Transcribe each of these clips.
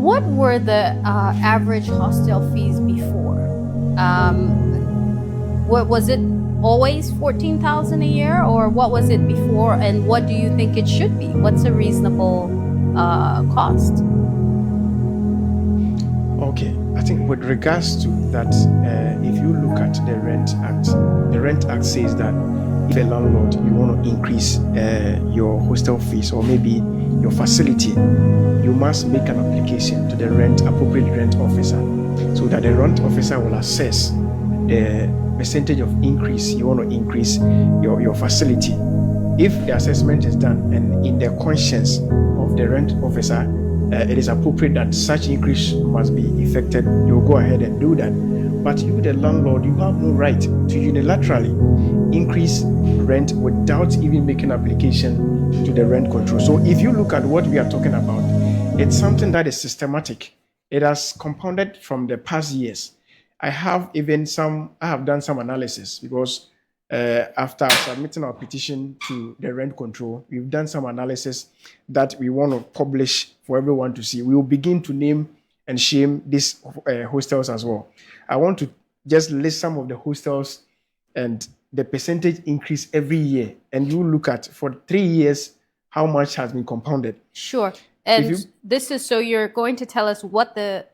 What were the average hostel fees before? What was it? Always 14,000 a year, or what was it before? And what do you think it should be? What's a reasonable cost? Okay, I think with regards to that, if you look at the Rent Act says that if a landlord you want to increase your hostel fees or maybe your facility, you must make an application to the appropriate rent officer, so that the rent officer will assess the percentage of increase you want to increase your facility. If the assessment is done and in the conscience of the rent officer, it is appropriate that such increase must be effected, you'll go ahead and do that. But you, the landlord, you have no right to unilaterally increase rent without even making application to the rent control. So if you look at what we are talking about, it's something that is systematic. It has compounded from the past years. I have done some analysis because after submitting our petition to the rent control, we've done some analysis that we want to publish for everyone to see. We will begin to name and shame these hostels as well. I want to just list some of the hostels and the percentage increase every year. And you look at, for 3 years, how much has been compounded. Sure. And this is, so you're going to tell us what the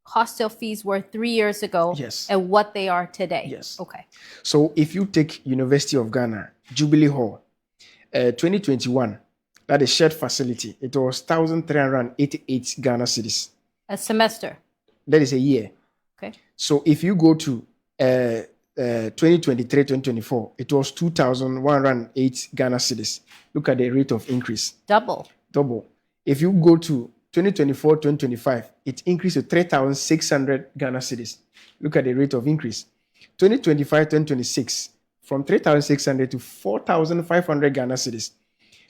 hostel fees were 3 years ago, yes, and what they are today. Yes. Okay. So if you take University of Ghana, Jubilee Hall, 2021, that is shared facility, it was 1,388 Ghana cedis. A semester? That is a year. Okay. So if you go to 2023, 2024, it was 2,108 Ghana cedis. Look at the rate of increase. Double. If you go to 2024, 2025, it increased to 3,600 Ghana cedis. Look at the rate of increase. 2025, 2026, from 3,600 to 4,500 Ghana cedis.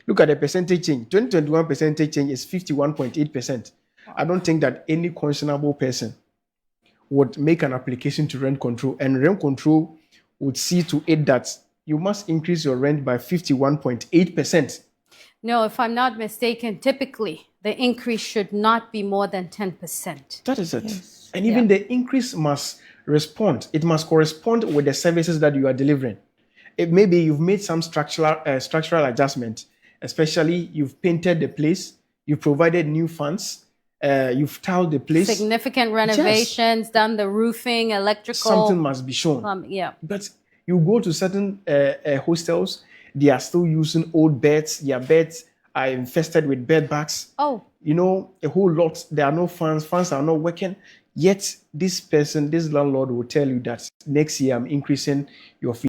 Look at the percentage change. 2021 percentage change is 51.8%. I don't think that any conscionable person would make an application to rent control, and rent control would see to it that you must increase your rent by 51.8%. No, if I'm not mistaken, typically the increase should not be more than 10%. That is it. Yes. And even the increase must respond. It must correspond with the services that you are delivering. Maybe you've made some structural adjustment, especially you've painted the place, you've provided new funds, you've tiled the place. Significant renovations, yes, done the roofing, electrical. Something must be shown. But you go to certain hostels, they are still using old beds. Their beds are infested with bed bugs. Oh. You know, a whole lot. There are no fans. Fans are not working. Yet this landlord will tell you that next year I'm increasing your fee.